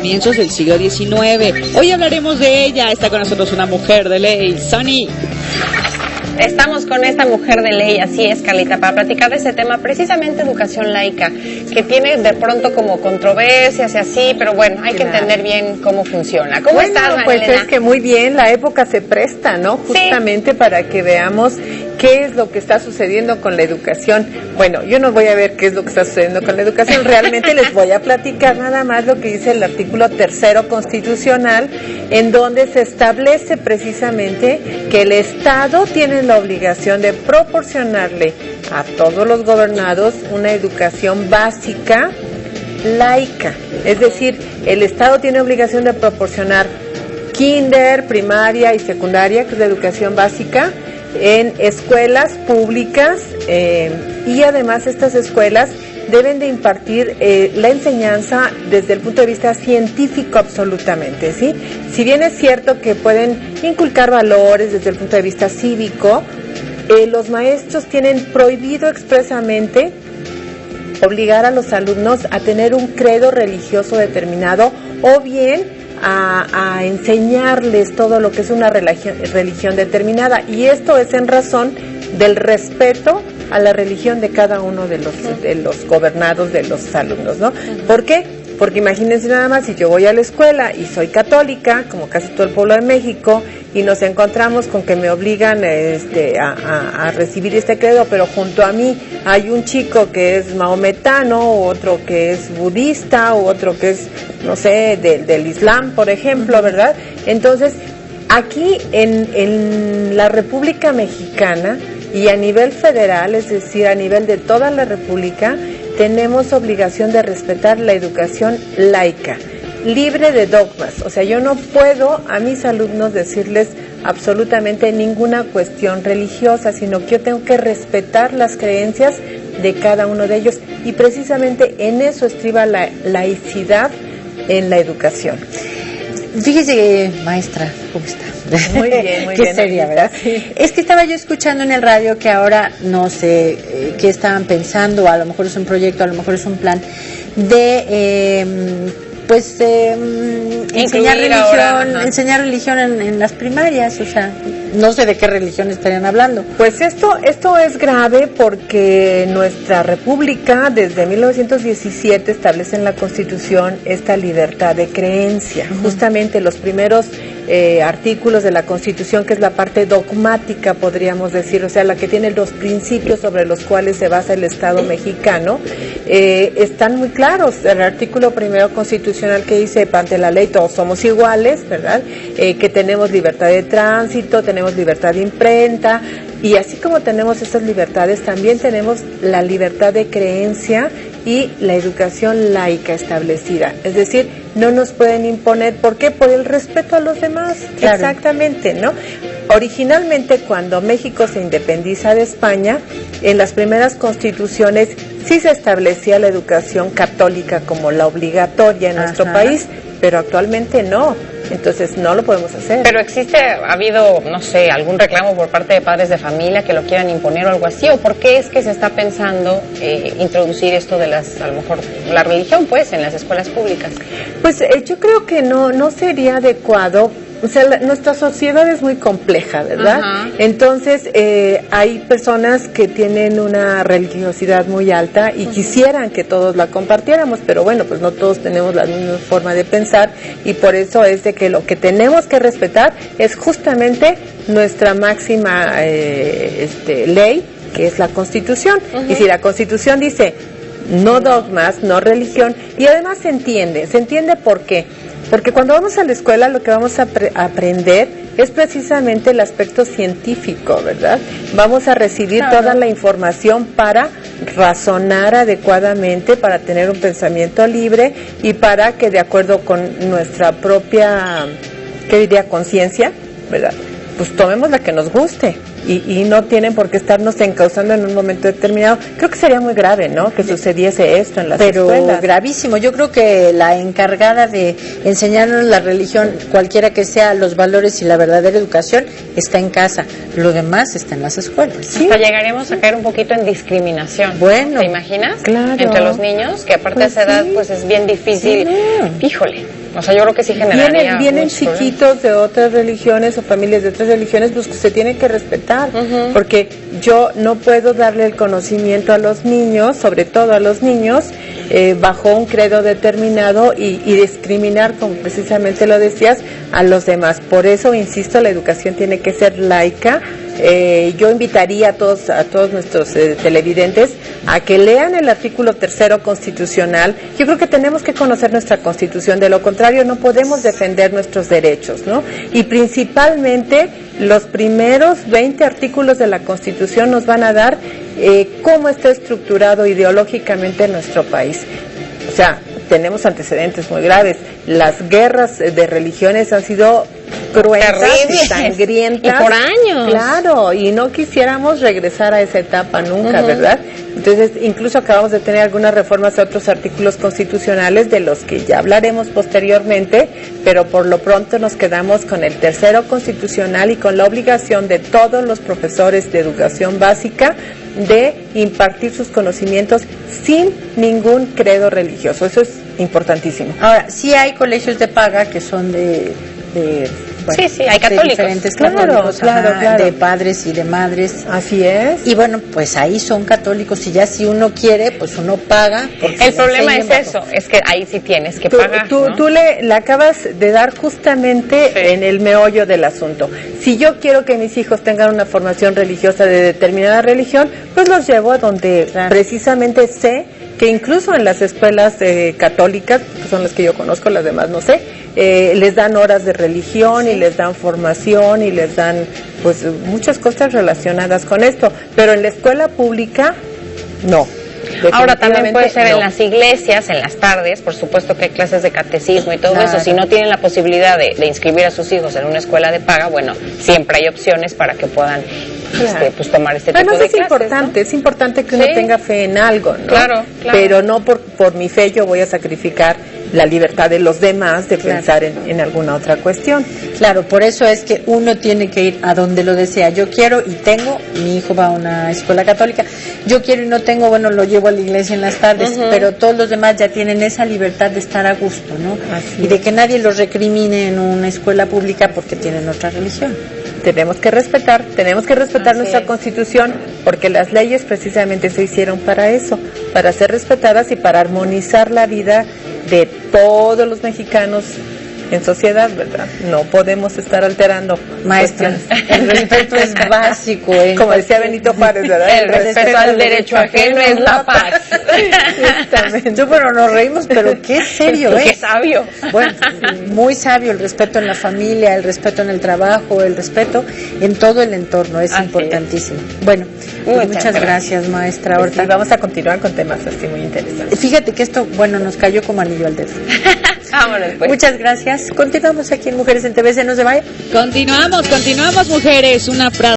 comienzos del siglo XIX. Hoy hablaremos de ella. Está con nosotros una mujer de ley, Sunny. Estamos con esta mujer de ley, así es, Carlita, para platicar de ese tema, precisamente educación laica, que tiene de pronto como controversias y así, pero bueno, hay que entender bien cómo funciona. ¿Cómo estás, pues Marilena? es que muy bien, la época se presta, ¿no? Justamente sí, para que veamos qué es lo que está sucediendo con la educación. Bueno, yo no voy a ver qué es lo que está sucediendo con la educación, realmente les voy a platicar nada más lo que dice el artículo 3º constitucional, en donde se establece precisamente que el Estado tiene la obligación de proporcionarle a todos los gobernados una educación básica laica. Es decir, el Estado tiene obligación de proporcionar kinder, primaria y secundaria, que es la educación básica, en escuelas públicas, y además estas escuelas deben de impartir la enseñanza desde el punto de vista científico absolutamente, ¿sí? Si bien es cierto que pueden inculcar valores desde el punto de vista cívico, los maestros tienen prohibido expresamente obligar a los alumnos a tener un credo religioso determinado o bien a enseñarles todo lo que es una religión determinada, y esto es en razón del respeto a la religión de cada uno de los gobernados de los alumnos, ¿no? ¿Por qué? Porque imagínense nada más, si yo voy a la escuela y soy católica, como casi todo el pueblo de México, y nos encontramos con que me obligan a recibir este credo, pero junto a mí hay un chico que es maometano, otro que es budista, o otro que es, no sé, del Islam, por ejemplo, ¿verdad? Entonces, aquí en la República Mexicana y a nivel federal, es decir, a nivel de toda la República, tenemos obligación de respetar la educación laica, libre de dogmas. O sea, yo no puedo a mis alumnos decirles absolutamente ninguna cuestión religiosa, sino que yo tengo que respetar las creencias de cada uno de ellos, y precisamente en eso estriba la laicidad en la educación. Fíjese, maestra, ¿cómo está? Muy bien, muy Qué bien. seria, ¿verdad? Sí. Es que estaba yo escuchando en el radio que ahora no sé qué estaban pensando, a lo mejor es un proyecto, a lo mejor es un plan de enseñar religión en las primarias, o sea, no sé de qué religión estarían hablando. Pues esto es grave porque nuestra república desde 1917 establece en la Constitución esta libertad de creencia. Justamente los primeros artículos de la Constitución, que es la parte dogmática, podríamos decir, o sea, la que tiene los principios sobre los cuales se basa el Estado mexicano, están muy claros. El artículo 1º constitucional que dice, ante la ley todos somos iguales, ¿verdad? Que tenemos libertad de tránsito, tenemos libertad de imprenta, y así como tenemos esas libertades, también tenemos la libertad de creencia y la educación laica establecida. Es decir, no nos pueden imponer. ¿Por qué? Por el respeto a los demás. Claro. Exactamente, ¿no? Originalmente, cuando México se independiza de España, en las primeras constituciones sí se establecía la educación católica como la obligatoria en nuestro país, pero actualmente no. Entonces no lo podemos hacer. Pero ha habido, no sé, algún reclamo por parte de padres de familia que lo quieran imponer o algo así, o por qué es que se está pensando introducir esto de a lo mejor la religión, pues, en las escuelas públicas? Pues yo creo que no sería adecuado. O sea, nuestra sociedad es muy compleja, ¿verdad? Entonces, hay personas que tienen una religiosidad muy alta y quisieran que todos la compartiéramos, pero bueno, pues no todos tenemos la misma forma de pensar, y por eso es de que lo que tenemos que respetar es justamente nuestra máxima ley, que es la Constitución. Y si la Constitución dice no dogmas, no religión, y además se entiende por qué. Porque cuando vamos a la escuela lo que vamos a aprender es precisamente el aspecto científico, ¿verdad? Vamos a recibir toda la información para razonar adecuadamente, para tener un pensamiento libre y para que, de acuerdo con nuestra propia, conciencia, ¿verdad?, pues tomemos la que nos guste. Y no tienen por qué estarnos encauzando en un momento determinado. Creo que sería muy grave, ¿no?, que sucediese esto en las escuelas. Pero gravísimo. Yo creo que la encargada de enseñarnos la religión, cualquiera que sea, los valores y la verdadera educación, está en casa. Lo demás está en las escuelas. ¿Sí? Hasta llegaremos a caer un poquito en discriminación. Bueno. ¿Te imaginas? Claro. Entre los niños, que aparte de esa edad, pues es bien difícil. Sí. Híjole. O sea, yo creo que sí generaría Vienen muchos problemas. chiquitos de otras religiones o familias de otras religiones, pues que se tienen que respetar, porque yo no puedo darle el conocimiento a los niños, sobre todo a los niños, bajo un credo determinado y discriminar, como precisamente lo decías, a los demás. Por eso, insisto, la educación tiene que ser laica. Yo invitaría a todos nuestros televidentes a que lean el artículo 3º constitucional. Yo creo que tenemos que conocer nuestra Constitución, de lo contrario no podemos defender nuestros derechos, ¿no? Y principalmente los primeros 20 artículos de la Constitución nos van a dar cómo está estructurado ideológicamente nuestro país. O sea, tenemos antecedentes muy graves. Las guerras de religiones han sido cruentas y sangrientas. Y por años. Claro, y no quisiéramos regresar a esa etapa nunca, ¿verdad? Entonces, incluso acabamos de tener algunas reformas a otros artículos constitucionales de los que ya hablaremos posteriormente, pero por lo pronto nos quedamos con el 3º constitucional y con la obligación de todos los profesores de educación básica de impartir sus conocimientos sin ningún credo religioso. Eso es importantísimo. Ahora, sí hay colegios de paga que son Sí, hay católicos. de diferentes Claro, católicos, claro. de padres y de madres. Así es. Y bueno, pues ahí son católicos y ya si uno quiere, pues uno paga. El problema es eso, es que ahí sí tienes que pagar, ¿no? Tú le acabas de dar justamente en el meollo del asunto. Si yo quiero que mis hijos tengan una formación religiosa de determinada religión, pues los llevo a donde precisamente sé que incluso en las escuelas católicas, que son las que yo conozco, las demás no sé, les dan horas de religión y les dan formación y les dan pues muchas cosas relacionadas con esto, pero en la escuela pública no. Ahora también puede ser no. en las iglesias, en las tardes, por supuesto que hay clases de catecismo y todo Claro. eso. Si no tienen la posibilidad de inscribir a sus hijos en una escuela de paga, bueno, siempre hay opciones para que puedan pues tomar este tipo Además de es clases, importante, ¿no? es importante que uno Sí. tenga fe en algo, ¿no? Claro. Pero no por mi fe yo voy a sacrificar la libertad de los demás de pensar en alguna otra cuestión. Claro, por eso es que uno tiene que ir a donde lo desea. Yo quiero y tengo, mi hijo va a una escuela católica, yo quiero y no tengo, bueno, lo llevo a la iglesia en las tardes, pero todos los demás ya tienen esa libertad de estar a gusto, ¿no? Así Y de que nadie los recrimine en una escuela pública porque tienen otra religión. Tenemos que respetar Así nuestra es. Constitución, porque las leyes precisamente se hicieron para eso, para ser respetadas y para armonizar la vida de todos los mexicanos en sociedad, ¿verdad? No podemos estar alterando Maestra, cuestiones. el respeto es básico. Como decía Benito Juárez, ¿verdad? El respeto al derecho ajeno es la paz. Exactamente. Yo, bueno, nos reímos, pero qué serio, Qué sabio. Bueno, muy sabio el respeto en la familia, el respeto en el trabajo, el respeto en todo el entorno, es Así importantísimo. Bueno, pues muchas gracias, maestra Pues Horta. sí, vamos a continuar con temas así muy interesantes. Fíjate que esto, bueno, nos cayó como anillo al dedo. Vámonos pues. Muchas gracias. Continuamos aquí en Mujeres en TV, se nos se vaya. Continuamos, mujeres. Una frase.